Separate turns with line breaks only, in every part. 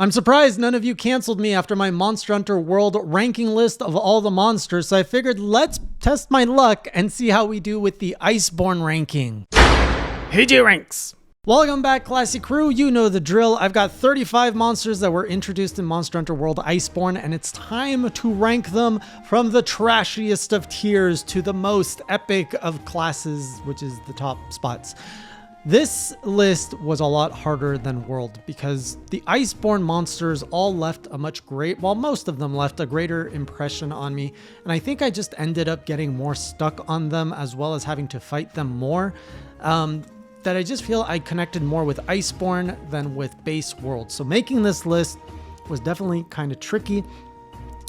I'm surprised none of you canceled me after my Monster Hunter World ranking list of all the monsters, so I figured let's test my luck and see how we do with the Iceborne ranking.
HG ranks.
Welcome back, classy crew. You know the drill. I've got 35 monsters that were introduced in Monster Hunter World Iceborne, and it's time to rank them from the trashiest of tiers to the most epic of classes, which is the top spots. This list was a lot harder than World because the Iceborne monsters all left a most of them left a greater impression on me. And I think I just ended up getting more stuck on them as well as having to fight them more. That I just feel I connected more with Iceborne than with base World. So making this list was definitely kind of tricky.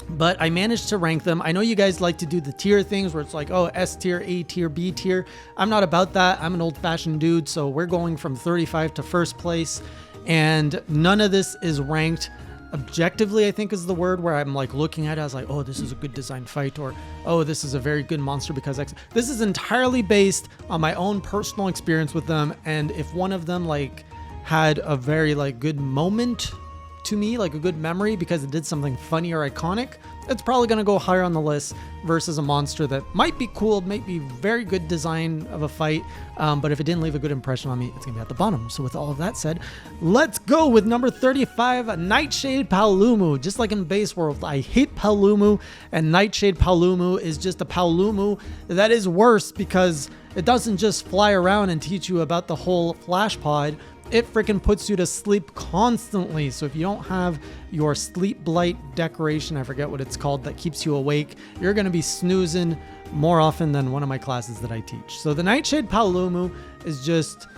But I managed to rank them. I know you guys like to do the tier things where it's like, oh, S tier, A tier, B tier. I'm not about that. I'm an old-fashioned dude, so we're going from 35 to first place. And none of this is ranked objectively, I think is the word, where I'm like looking at it, I was like, oh, this is a good design fight, or oh, this is a very good monster because X. This is entirely based on my own personal experience with them. And if one of them like had a very like good moment to me, like a good memory because it did something funny or iconic, it's probably going to go higher on the list versus a monster that might be cool, might be very good design of a fight, but if it didn't leave a good impression on me, it's going to be at the bottom. So with all of that said, let's go with number 35, Nightshade Palumu. Just like in base World, I hate Palumu, and Nightshade Palumu is just a Palumu that is worse because it doesn't just fly around and teach you about the whole flash pod. It freaking puts you to sleep constantly. So if you don't have your sleep blight decoration, I forget what it's called, that keeps you awake, you're going to be snoozing more often than one of my classes that I teach. So the Nightshade Palumu is just,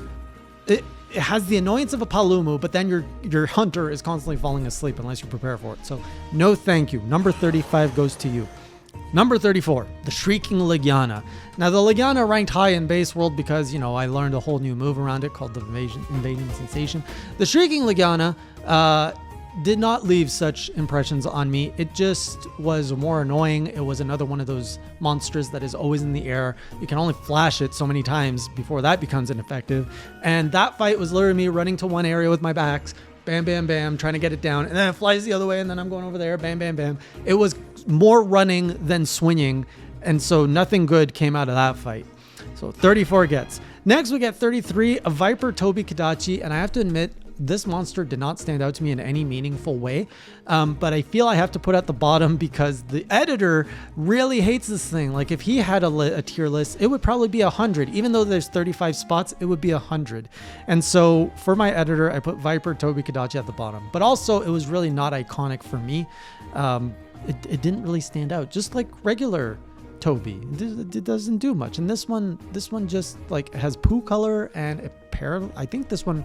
it has the annoyance of a Palumu, but then your hunter is constantly falling asleep unless you prepare for it. So no thank you. Number 35 goes to you. Number 34, the Shrieking Ligiana. Now, the Ligiana ranked high in base World because, you know, I learned a whole new move around it called the Invading Sensation. The Shrieking Ligiana did not leave such impressions on me. It just was more annoying. It was another one of those monsters that is always in the air. You can only flash it so many times before that becomes ineffective. And that fight was literally me running to one area with my backs, bam, bam, bam, trying to get it down, and then it flies the other way, and then I'm going over there, bam, bam, bam. It was more running than swinging, and so nothing good came out of that fight. So 34 gets. Next, we get 33, a Viper Tobykadachi, and I have to admit, this monster did not stand out to me in any meaningful way, but I feel I have to put at the bottom because the editor really hates this thing. Like if he had a tier list, it would probably be 100. Even though there's 35 spots, it would be 100. And so for my editor, I put Viper Tobykadachi at the bottom. But also, it was really not iconic for me. It didn't really stand out, just like regular Toby. It doesn't do much. And this one just like has poo color and I think this one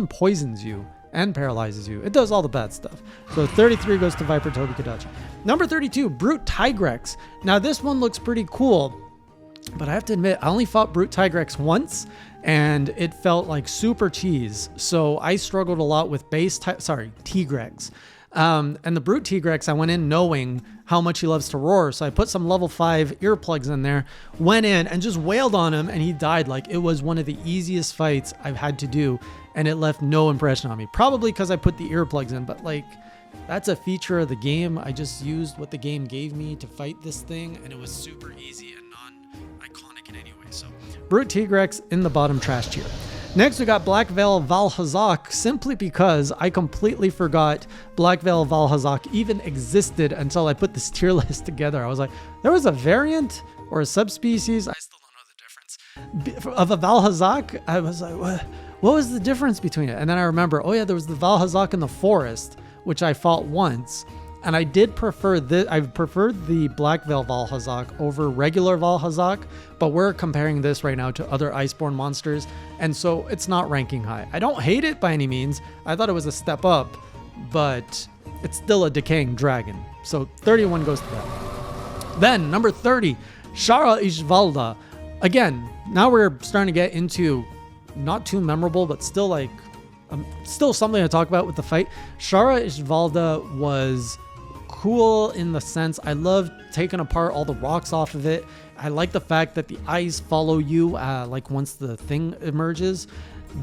poisons you and paralyzes you. It does all the bad stuff. So 33 goes to Viper Tobykadachi. Number 32, Brute Tigrex. Now this one looks pretty cool, but I have to admit, I only fought Brute Tigrex once and it felt like super cheese. So I struggled a lot with Tigrex. And the Brute Tigrex, I went in knowing how much he loves to roar. So I put some level 5 earplugs in there, went in and just wailed on him and he died. Like it was one of the easiest fights I've had to do and it left no impression on me. Probably because I put the earplugs in, but like that's a feature of the game. I just used what the game gave me to fight this thing and it was super easy and non-iconic in any way. So Brute Tigrex in the bottom trash tier. Next, we got Black Veil Valhazak, simply because I completely forgot Black Veil Valhazak even existed until I put this tier list together. I was like, there was a variant or a subspecies, I still don't know the difference, of a Valhazak. I was like, what was the difference between it? And then I remember, oh yeah, there was the Valhazak in the forest, which I fought once. And I did prefer this. I preferred the Black Veil Valhazak over regular Valhazak, but we're comparing this right now to other Iceborne monsters, and so it's not ranking high. I don't hate it by any means. I thought it was a step up, but it's still a decaying dragon. So 31 goes to that. Then number 30, Shara Ishvalda. Again, now we're starting to get into not too memorable, but still like still something to talk about with the fight. Shara Ishvalda was cool in the sense I loved taking apart all the rocks off of it. I like the fact that the eyes follow you like once the thing emerges,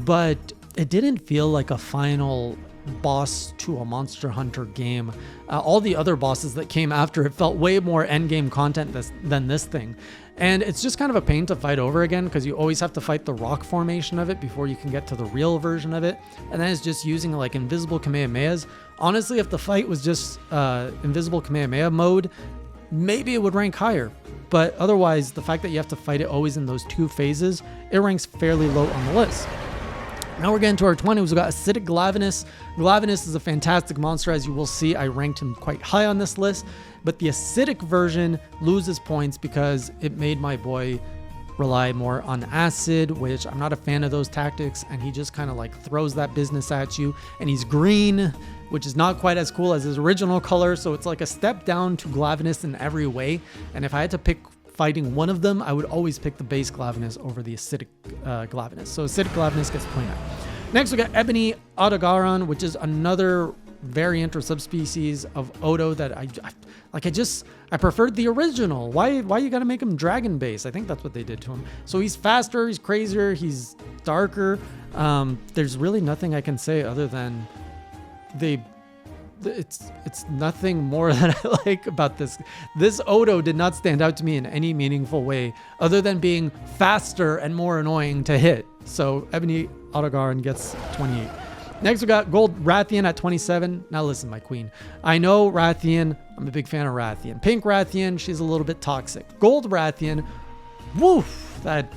but it didn't feel like a final boss to a Monster Hunter game. All the other bosses that came after it felt way more endgame content than this thing. And it's just kind of a pain to fight over again because you always have to fight the rock formation of it before you can get to the real version of it. And then it's just using like invisible Kamehamehas. Honestly, if the fight was just invisible Kamehameha mode, maybe it would rank higher. But otherwise, the fact that you have to fight it always in those 2 phases, it ranks fairly low on the list. Now we're getting to our 20s. We've got Acidic Glavines. Glavines is a fantastic monster. As you will see, I ranked him quite high on this list. But the acidic version loses points because it made my boy rely more on acid, which I'm not a fan of those tactics. And he just kind of like throws that business at you. And he's green, which is not quite as cool as his original color. So it's like a step down to Glavines in every way. And if I had to pick fighting one of them, I would always pick the base Glavines over the acidic Glavines. So acidic Glavines gets 29. Next, we got Ebony Adagaran, which is another variant or subspecies of Odo that I preferred the original. Why you gotta make him dragon base? I think that's what they did to him. So he's faster, he's crazier, he's darker. There's really nothing I can say other than it's nothing more that I like about this. This Odo did not stand out to me in any meaningful way other than being faster and more annoying to hit. So Ebony Adagaran gets 28. Next, we got Gold Wrathion at 27. Now listen, my queen. I know Wrathion. I'm a big fan of Wrathion. Pink Wrathion, she's a little bit toxic. Gold Wrathion, woof, that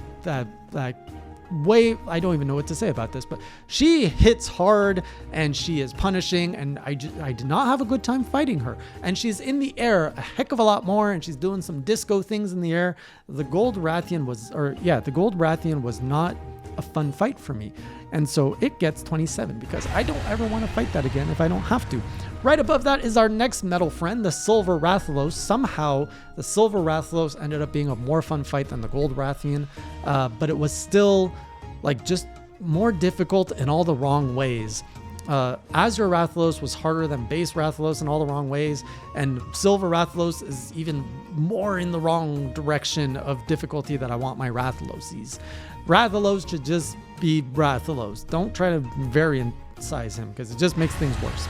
way, I don't even know what to say about this, but she hits hard and she is punishing, and I did not have a good time fighting her. And she's in the air a heck of a lot more, and she's doing some disco things in the air. The Gold Wrathion was not a fun fight for me. And so it gets 27 because I don't ever want to fight that again if I don't have to. Right above that is our next metal friend, the Silver Rathalos. Somehow, the Silver Rathalos ended up being a more fun fight than the Gold Wrathion, but it was still like just more difficult in all the wrong ways. Azure Rathalos was harder than base Rathalos in all the wrong ways, and Silver Rathalos is even more in the wrong direction of difficulty that I want my Rathaloses. Rathalos should just be Rathalos. Don't try to variant size him because it just makes things worse.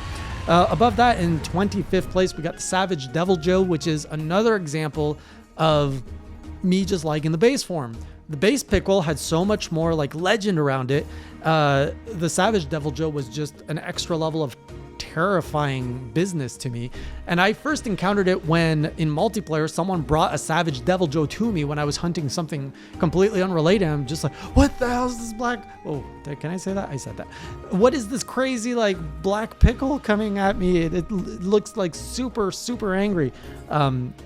Above that, in 25th place, we got the Savage Deviljho, which is another example of me just liking the base form. The base Pickle had so much more like legend around it. The Savage Deviljho was just an extra level of terrifying business to me. And I first encountered it when in multiplayer, someone brought a Savage Deviljho to me when I was hunting something completely unrelated. I'm just like, what the hell is this black? Oh, can I say that? I said that. What is this crazy like black pickle coming at me? It looks like super, super angry.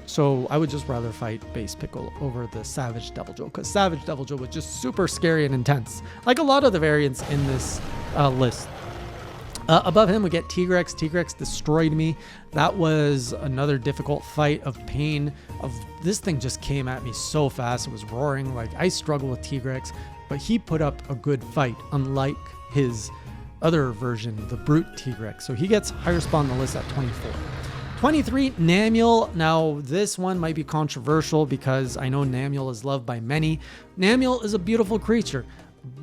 So I would just rather fight base Pickle over the Savage Deviljho because Savage Deviljho was just super scary and intense. Like a lot of the variants in this list. Above him, we get TRex. TRex destroyed me. That was another difficult fight of pain. This thing just came at me so fast. It was roaring. Like, I struggle with TRex, but he put up a good fight, unlike his other version, the Brute TRex. So he gets higher spot on the list at 24. 23, Nanuel. Now, this one might be controversial because I know Nanuel is loved by many. Nanuel is a beautiful creature.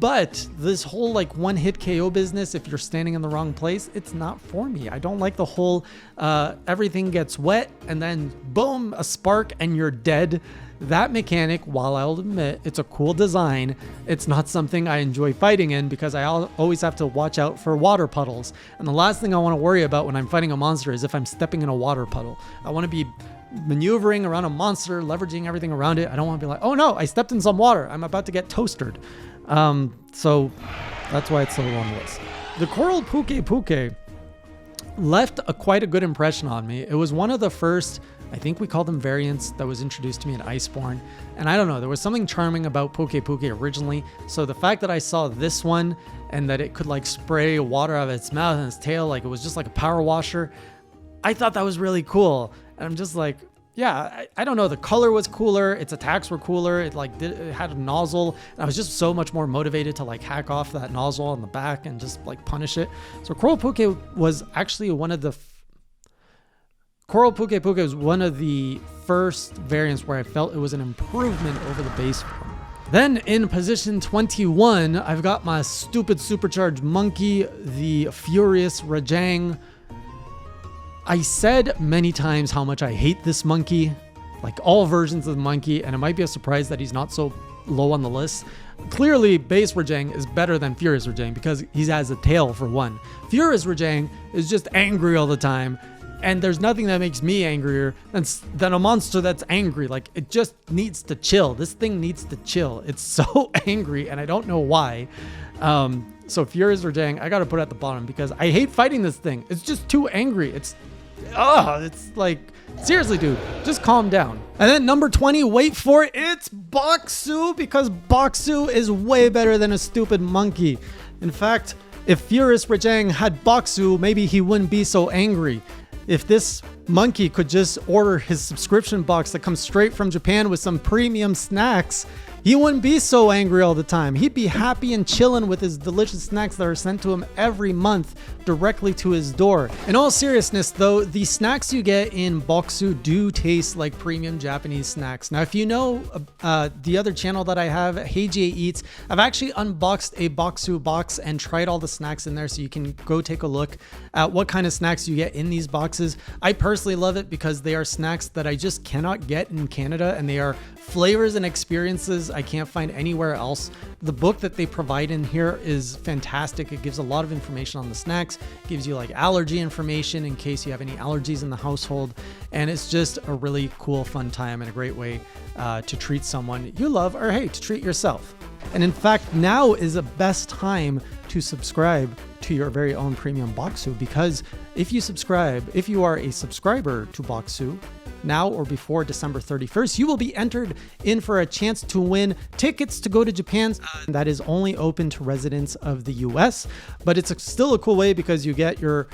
But this whole like one-hit KO business, if you're standing in the wrong place, it's not for me. I don't like the whole everything gets wet and then boom, a spark and you're dead. That mechanic, while I'll admit it's a cool design, it's not something I enjoy fighting in because I always have to watch out for water puddles. And the last thing I want to worry about when I'm fighting a monster is if I'm stepping in a water puddle. I want to be maneuvering around a monster, leveraging everything around it. I don't want to be like, oh no, I stepped in some water. I'm about to get toasted. So that's why it's so low on the list. The Coralphuket left quite a good impression on me. It was one of the first, I think we called them variants, that was introduced to me in Iceborne. And I don't know, there was something charming about Puke originally. So the fact that I saw this one and that it could like spray water out of its mouth and its tail, like it was just like a power washer, I thought that was really cool. And I'm just like, yeah, I don't know. The color was cooler. Its attacks were cooler. It had a nozzle. And I was just so much more motivated to like hack off that nozzle on the back and just like punish it. So Coralphuket was actually one of the first variants where I felt it was an improvement over the base form. Then in position 21, I've got my stupid supercharged monkey, the FuriousRajang. I said many times how much I hate this monkey, like all versions of the monkey, and it might be a surprise that he's not so low on the list. Clearly, base Rajang is better than FuriousRajang because he has a tail for one. FuriousRajang is just angry all the time, and there's nothing that makes me angrier than a monster that's angry. Like, it just needs to chill. This thing needs to chill. It's so angry, and I don't know why. So FuriousRajang, I gotta put at the bottom because I hate fighting this thing. It's just too angry. It's like, seriously, dude, just calm down. And then number 20, wait for it, it's Baksu, because Baksu is way better than a stupid monkey. In fact, if FuriousRajang had Baksu, maybe he wouldn't be so angry. If this monkey could just order his subscription box that comes straight from Japan with some premium snacks, he wouldn't be so angry all the time. He'd be happy and chilling with his delicious snacks that are sent to him every month directly to his door. In all seriousness though, the snacks you get in Baksu do taste like premium Japanese snacks. Now, if you know the other channel that I have, Heijie Eats, I've actually unboxed a Baksu box and tried all the snacks in there, so you can go take a look at what kind of snacks you get in these boxes. I personally love it because they are snacks that I just cannot get in Canada, and they are flavors and experiences I can't find anywhere else. The book that they provide in here is fantastic. It gives a lot of information on the snacks, gives you like allergy information in case you have any allergies in the household, and it's just a really cool, fun time and a great way to treat someone you love, or hey, to treat yourself. And in fact, now is the best time to subscribe to your very own premium Baksu, because if you are a subscriber to Baksu, now or before December 31st, you will be entered in for a chance to win tickets to go to Japan. That is only open to residents of the US, but it's still a cool way because you get your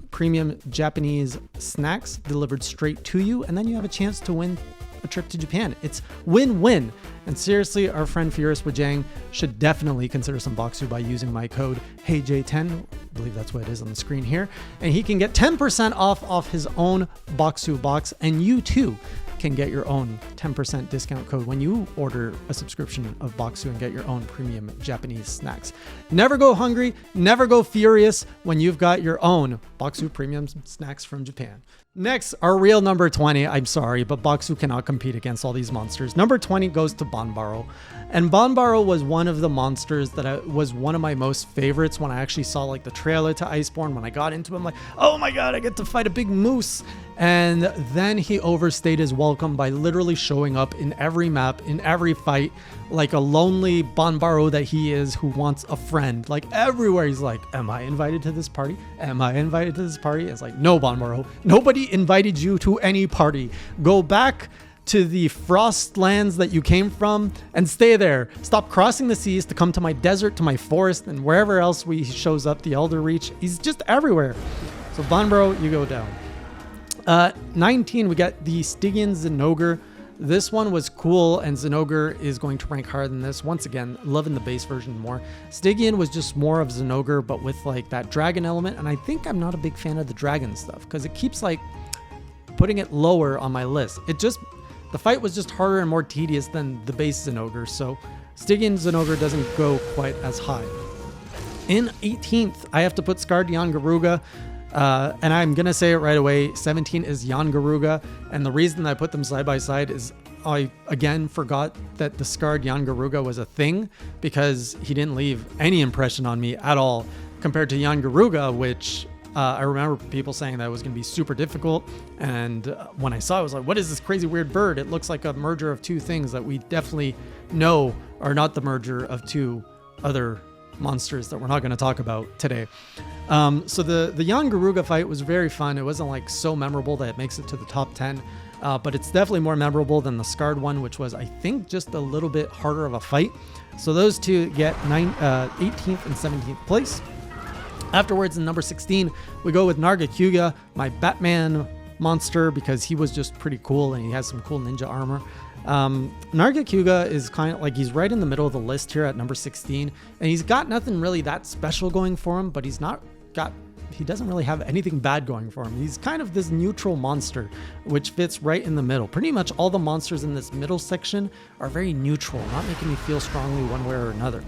premium Japanese snacks delivered straight to you, and then you have a chance to win a trip to Japan. It's win-win. And seriously, our friend FuriousRajang should definitely consider some Baksu by using my code HeyJ10. I believe that's what it is on the screen here. And he can get 10% off his own Baksu box, and you too can get your own 10% discount code when you order a subscription of Baksu and get your own premium Japanese snacks. Never go hungry, never go furious when you've got your own Baksu premium snacks from Japan. Next, our real number 20. I'm sorry, but Baksu cannot compete against all these monsters. Number 20 goes to Banbaro. And Banbaro was one of the monsters that was one of my most favorites when I actually saw like the trailer to Iceborne. When I got into him, like, oh my god, I get to fight a big moose. And then he overstayed his welcome by literally showing up in every map, in every fight, like a lonely Banbaro that he is, who wants a friend. Like everywhere he's like, am I invited to this party? Am I invited to this party? It's like, no, Banbaro, nobody invited you to any party. Go back to the frost lands that you came from and stay there. Stop crossing the seas to come to my desert, to my forest, and wherever else he shows up, the Elder Reach. He's just everywhere. So Banbaro, you go down. 19, we got the Stygian Nogger. This one was cool, and Zinogre is going to rank higher than this. Once again, loving the base version more. Stygian was just more of Zinogre, but with like that dragon element, and I think I'm not a big fan of the dragon stuff because it keeps like putting it lower on my list. The fight was just harder and more tedious than the base Zinogre, so Stygian Zinogre doesn't go quite as high. In 18th, I have to put Scarred Garuga. And I'm gonna say it right away, 17 is Garuga, and the reason that I put them side by side is I again forgot that the Scarred Garuga was a thing, because he didn't leave any impression on me at all compared to Garuga, which I remember people saying that it was going to be super difficult, and when I saw it, I was like, what is this crazy weird bird? It looks like a merger of two things that we definitely know are not the merger of two other monsters that we're not going to talk about today. So the Garuga fight was very fun. It wasn't like so memorable that it makes it to the top 10, but it's definitely more memorable than the Scarred one, which was, I think, just a little bit harder of a fight. So those two get 18th and 17th place. Afterwards, in number 16, we go with Nargha Kuga, my Batman monster, because he was just pretty cool and he has some cool ninja armor. Nargha Kuga is kind of like, he's right in the middle of the list here at number 16, and he's got nothing really that special going for him, but he's he doesn't really have anything bad going for him. He's kind of this neutral monster, which fits right in the middle. Pretty much all the monsters in this middle section are very neutral, not making me feel strongly one way or another.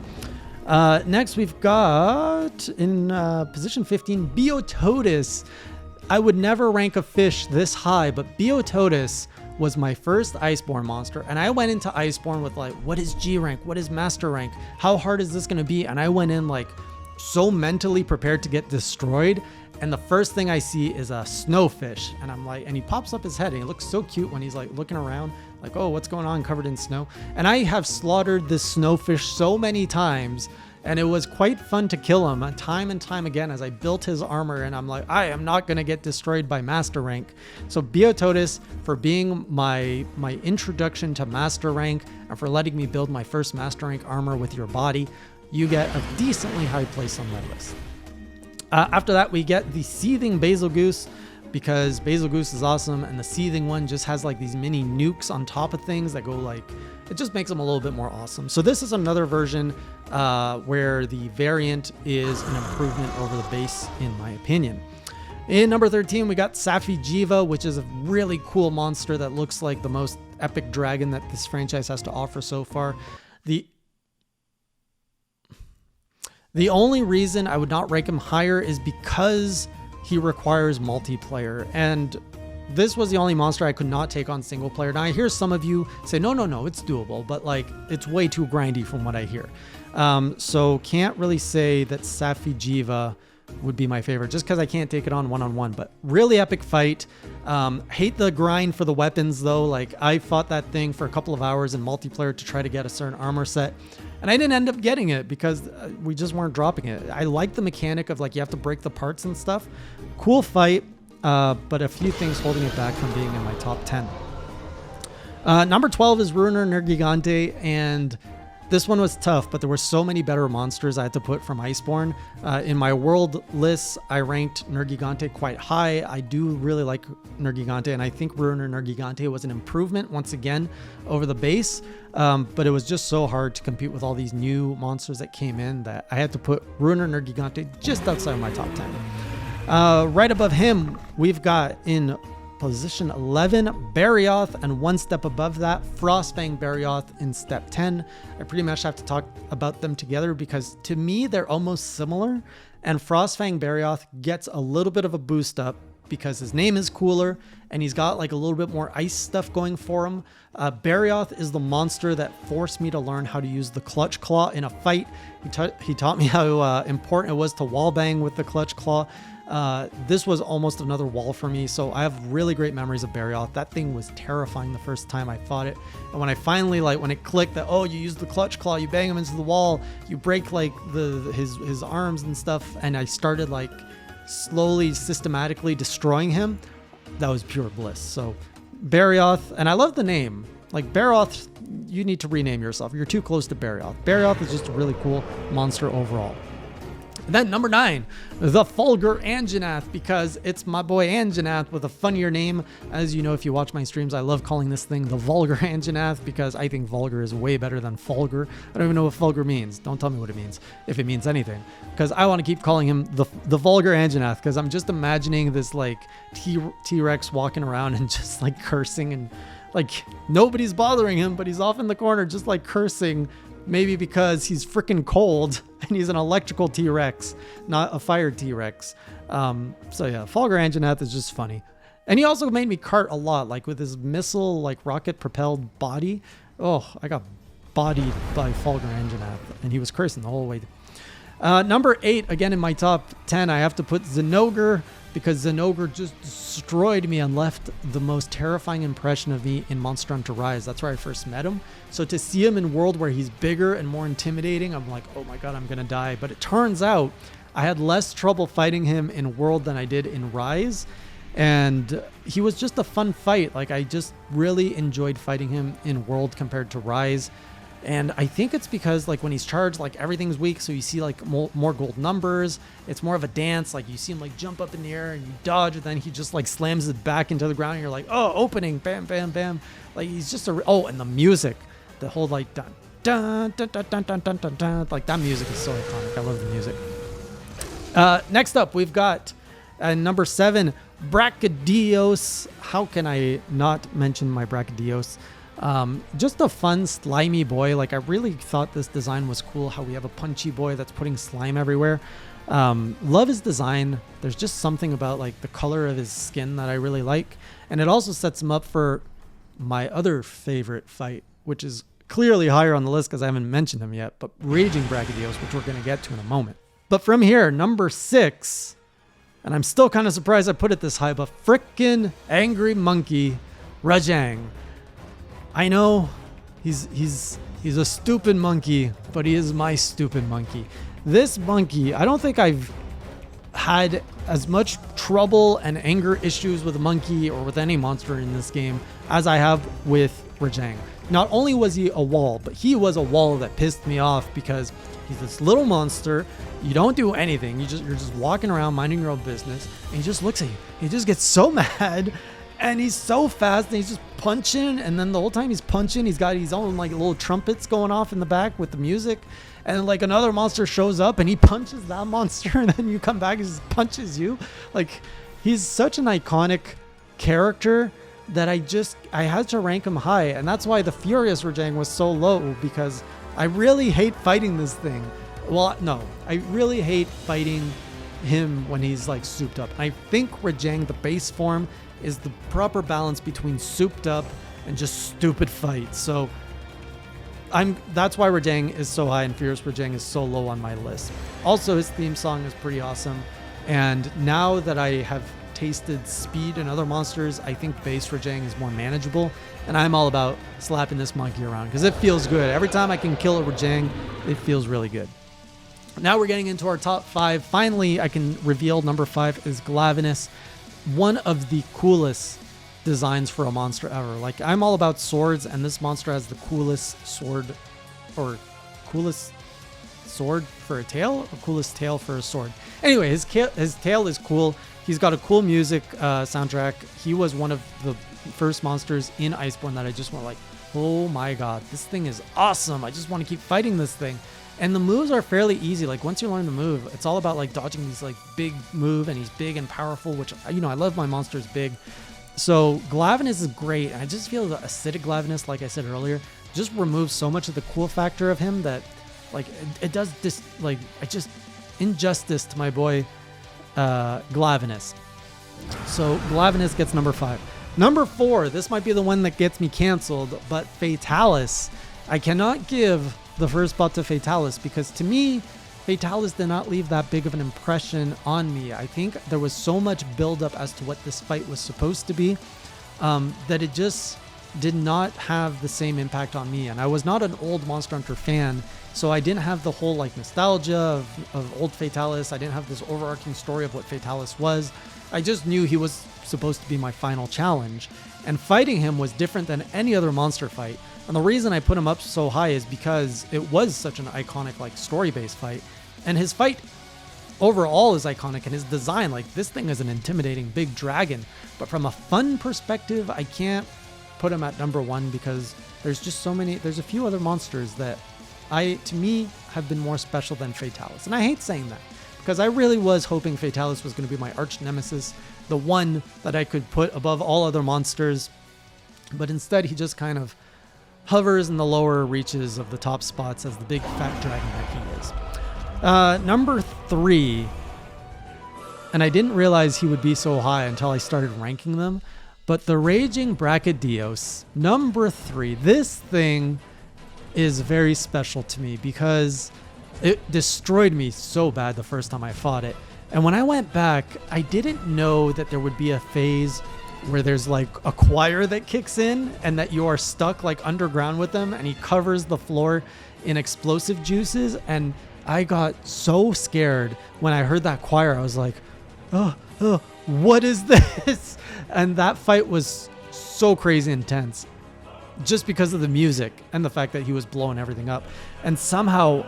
Next, we've got in position 15, Botoadus. I would never rank a fish this high, but Botoadus was my first Iceborne monster, and I went into Iceborne with like, what is G rank? What is master rank? How hard is this going to be? And I went in like so mentally prepared to get destroyed, and the first thing I see is a snowfish, and I'm like, and he pops up his head, and he looks so cute when he's like looking around like, oh, what's going on, covered in snow. And I have slaughtered this snowfish so many times, and it was quite fun to kill him time and time again as I built his armor, and I'm like, I am not going to get destroyed by master rank. So Botoadus, for being my introduction to master rank and for letting me build my first master rank armor with your body, you get a decently high place on my list. After that, we get the Seething Basil Goose, because Basil Goose is awesome, and the Seething one just has like these mini nukes on top of things that go like, it just makes them a little bit more awesome. So this is another version where the variant is an improvement over the base, in my opinion. In number 13, we got Safijeeva, which is a really cool monster that looks like the most epic dragon that this franchise has to offer so far. The only reason I would not rank him higher is because he requires multiplayer, and this was the only monster I could not take on single player. Now I hear some of you say, no, it's doable, but like it's way too grindy from what I hear. So can't really say that Safijeeva would be my favorite just because I can't take it on one-on-one, but really epic fight. Hate the grind for the weapons though. Like I fought that thing for a couple of hours in multiplayer to try to get a certain armor set, and I didn't end up getting it because we just weren't dropping it. I like the mechanic of like you have to break the parts and stuff. Cool fight, but a few things holding it back from being in my top 10. Number 12 is Ruiner Nergigante, and this one was tough, but there were so many better monsters I had to put from Iceborne. In my world lists, I ranked Nergigante quite high. I do really like Nergigante, and I think Ruiner Nergigante was an improvement once again over the base. But it was just so hard to compete with all these new monsters that came in that I had to put Ruiner Nergigante just outside of my top 10. Right above him, we've got in position 11, Barrioth, and one step above that, Frostfang Barrioth in step 10. I pretty much have to talk about them together because to me, they're almost similar, and Frostfang Barrioth gets a little bit of a boost up because his name is cooler and he's got like a little bit more ice stuff going for him. Barrioth is the monster that forced me to learn how to use the Clutch Claw in a fight. He taught me how important it was to wallbang with the Clutch Claw. This was almost another wall for me, so I have really great memories of Barrioth. That thing was terrifying the first time I fought it, and when I finally, like, when it clicked that, oh, you use the Clutch Claw, you bang him into the wall, you break like his arms and stuff, and I started like slowly, systematically destroying him, that was pure bliss. So Barrioth, and I love the name. Like Barrioth, you need to rename yourself. You're too close to Barrioth. Barrioth is just a really cool monster overall. And then number 9, the Vulgar Anjanath, because it's my boy Anjanath with a funnier name. As you know, if you watch my streams, I love calling this thing the Vulgar Anjanath because I think vulgar is way better than fulgur. I don't even know what vulgar means. Don't tell me what it means, if it means anything, because I want to keep calling him the Vulgar Anjanath because I'm just imagining this like T-Rex walking around and just like cursing, and like nobody's bothering him, but he's off in the corner just like cursing. Maybe because he's freaking cold and he's an electrical T-Rex, not a fire T-Rex. So yeah, Vulgar Anjanath is just funny. And he also made me cart a lot, like with his missile, like rocket propelled body. Oh, I got bodied by Vulgar Anjanath, and he was cursing the whole way. Number 8, again in my top 10, I have to put Zinogre, because Zinogre just destroyed me and left the most terrifying impression of me in Monster Hunter Rise. That's where I first met him. So to see him in World where he's bigger and more intimidating, I'm like, oh my god, I'm gonna die. But it turns out I had less trouble fighting him in World than I did in Rise. And he was just a fun fight. Like I just really enjoyed fighting him in World compared to Rise. And I think it's because like when he's charged, like everything's weak, so you see like more gold numbers. It's more of a dance. Like you see him like jump up in the air and you dodge, and then he just like slams it back into the ground, and you're like, oh, opening, bam, bam, bam. Like he's just and the music, the whole like dun dun dun dun dun dun dun dun dun. Like that music is so iconic. I love the music. Next up, we've got And number 7, Bracdios. How can I not mention my Bracdios? Just a fun, slimy boy. Like, I really thought this design was cool, how we have a punchy boy that's putting slime everywhere. Love his design. There's just something about like the color of his skin that I really like. And it also sets him up for my other favorite fight, which is clearly higher on the list because I haven't mentioned him yet, but Raging Bracdios, which we're going to get to in a moment. But from here, number 6, and I'm still kind of surprised I put it this high, but frickin' Angry Monkey Rajang. I know he's a stupid monkey, but he is my stupid monkey. This monkey, I don't think I've had as much trouble and anger issues with a monkey or with any monster in this game as I have with Rajang. Not only was he a wall, but he was a wall that pissed me off because he's this little monster. You don't do anything. You're just walking around minding your own business, and he just looks at you. He just gets so mad, and he's so fast, and he's just punching. And then the whole time he's punching, he's got his own like little trumpets going off in the back with the music. And like another monster shows up, and he punches that monster, and then you come back and he just punches you. Like, he's such an iconic character that I had to rank him high. And that's why the FuriousRajang was so low, because I really hate fighting this thing. Well, no, I really hate fighting him when he's like souped up. I think Rajang, the base form, is the proper balance between souped up and just stupid fights. So that's why Redeyeng is so high and FuriousRajang is so low on my list. Also, his theme song is pretty awesome. And now that I have tasted speed and other monsters, I think base Redeyeng is more manageable. And I'm all about slapping this monkey around because it feels good. Every time I can kill a Redeyeng, it feels really good. Now we're getting into our top 5. Finally, I can reveal number 5 is Glavines. One of the coolest designs for a monster ever. Like, I'm all about swords, and this monster has the coolest sword, or coolest sword for a tail, or coolest tail for a sword. Anyway, his tail is cool. He's got a cool music soundtrack. He was one of the first monsters in Iceborne that I just went like, oh my god, this thing is awesome. I just want to keep fighting this thing. And the moves are fairly easy. Like, once you learn the move, it's all about like dodging these like big move, and he's big and powerful, which, you know, I love my monsters big. So Glavines is great. I just feel the acidic Glavines, like I said earlier, just removes so much of the cool factor of him that like it does this, like, I just injustice to my boy Glavines. So Glavines gets number 5. Number 4, this might be the one that gets me canceled, but Fatalis. I cannot give the first spot to Fatalis because to me, Fatalis did not leave that big of an impression on me. I think there was so much buildup as to what this fight was supposed to be that it just did not have the same impact on me. And I was not an old Monster Hunter fan, so I didn't have the whole like nostalgia of old Fatalis. I didn't have this overarching story of what Fatalis was. I just knew he was supposed to be my final challenge. And fighting him was different than any other monster fight. And the reason I put him up so high is because it was such an iconic like story-based fight. And his fight overall is iconic, and his design, like, this thing is an intimidating big dragon. But from a fun perspective, I can't put him at number 1 because there's just so many, there's a few other monsters that to me have been more special than Fatalis. And I hate saying that because I really was hoping Fatalis was going to be my arch nemesis, the one that I could put above all other monsters. But instead, he just kind of hovers in the lower reaches of the top spots as the big fat dragon that he is. Number 3, and I didn't realize he would be so high until I started ranking them, but the Raging Bracdios, number 3. This thing is very special to me because it destroyed me so bad the first time I fought it. And when I went back, I didn't know that there would be a phase where there's like a choir that kicks in and that you are stuck like underground with them, and he covers the floor in explosive juices. And I got so scared when I heard that choir. I was like, oh, what is this? And that fight was so crazy intense just because of the music and the fact that he was blowing everything up. And somehow,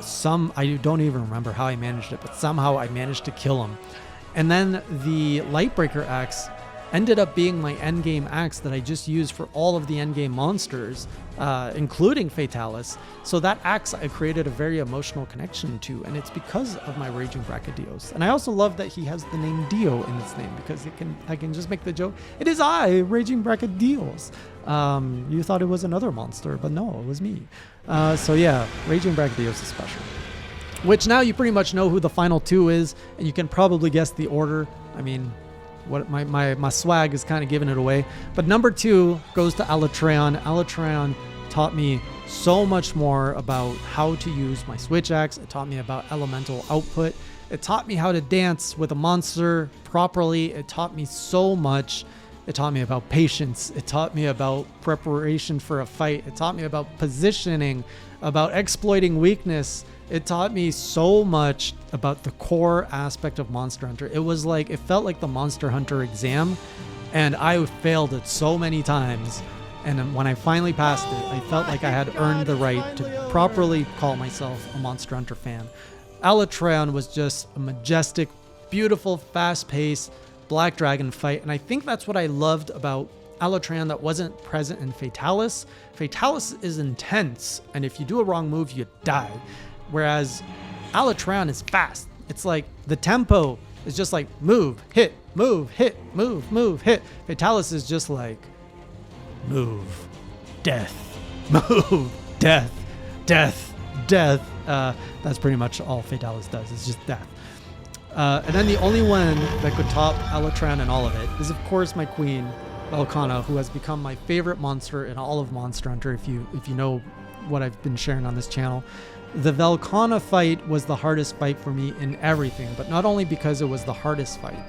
I don't even remember how I managed it, but somehow I managed to kill him. And then the Lightbreaker axe ended up being my endgame axe that I just used for all of the endgame monsters, including Fatalis. So that axe I created a very emotional connection to, and it's because of my Raging Bracadios. And I also love that he has the name Dio in his name, because I can just make the joke, it is I, Raging Bracadios. You thought it was another monster, but no, it was me. So yeah, Raging Bracadios is special. Which now you pretty much know who the final two is, and you can probably guess the order. I mean, what my swag is kind of giving it away. But number 2 goes to Alatron. Alatron taught me so much more about how to use my switch axe. It taught me about elemental output. It taught me how to dance with a monster properly. It taught me so much. It taught me about patience. It taught me about preparation for a fight. It taught me about positioning, about exploiting weakness. It taught me so much about the core aspect of Monster Hunter. It felt like the Monster Hunter exam, and I failed it so many times. And when I finally passed it, I felt like I had earned the right to properly call myself a Monster Hunter fan. Alatron was just a majestic, beautiful, fast-paced Black Dragon fight, and I think that's what I loved about Alatron that wasn't present in Fatalis. Fatalis is intense, and if you do a wrong move, you die. Whereas Alatron is fast. It's like the tempo is just like move, hit, move, hit, move, move, hit. Fatalis is just like move, death, move, death, death, death. That's pretty much all Fatalis does. It's just death. And then the only one that could top Alatron and all of it is, of course, my queen, Velkhana, who has become my favorite monster in all of Monster Hunter, if you know what I've been sharing on this channel. The Velkhana fight was the hardest fight for me in everything, but not only because it was the hardest fight.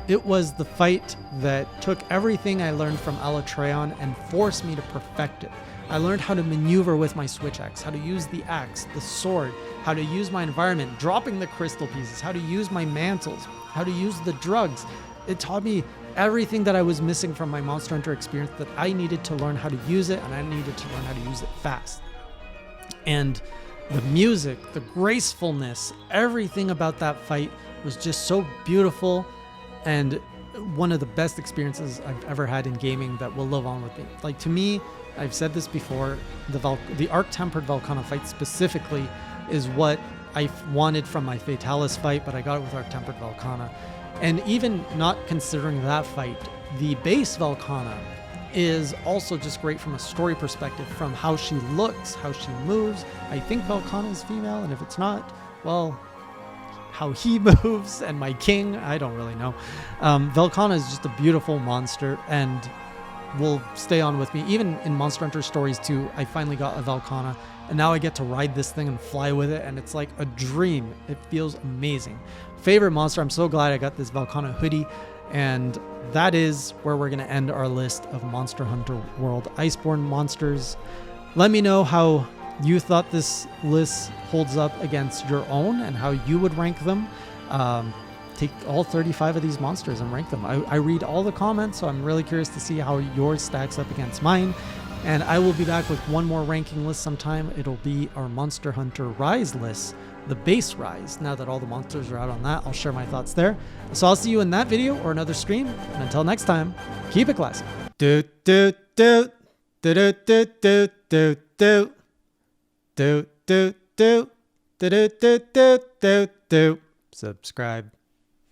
It was the fight that took everything I learned from Alatron and forced me to perfect it. I learned how to maneuver with my switch axe, how to use the axe, the sword, how to use my environment, dropping the crystal pieces, how to use my mantles, how to use the drugs. It taught me everything that I was missing from my Monster Hunter experience, that I needed to learn how to use it, and I needed to learn how to use it fast. And the music, the gracefulness, everything about that fight was just so beautiful, and one of the best experiences I've ever had in gaming that will live on with me. Like, to me, I've said this before, the Arc-Tempered Velkhana fight specifically is what I wanted from my Fatalis fight, but I got it with Arc-Tempered Velkhana. And even not considering that fight, the base Velkhana is also just great from a story perspective, from how she looks, how she moves. I think Velkhana is female, and if it's not, well, how he moves, and my king, I don't really know. Velkhana is just a beautiful monster, and will stay on with me. Even in Monster Hunter Stories 2, I finally got a Velkhana, and now I get to ride this thing and fly with it, and it's like a dream. It feels amazing. Favorite monster, I'm so glad I got this Velkhana hoodie, and that is where we're going to end our list of Monster Hunter World Iceborne monsters. Let me know how you thought this list holds up against your own and how you would rank them. Take all 35 of these monsters and rank them. I read all the comments, so I'm really curious to see how yours stacks up against mine. And I will be back with one more ranking list sometime. It'll be our Monster Hunter Rise list, the base Rise. Now that all the monsters are out on that, I'll share my thoughts there. So I'll see you in that video or another stream. And until next time, keep it classic. Do do do do do do do do do do do do do do do do do. Subscribe.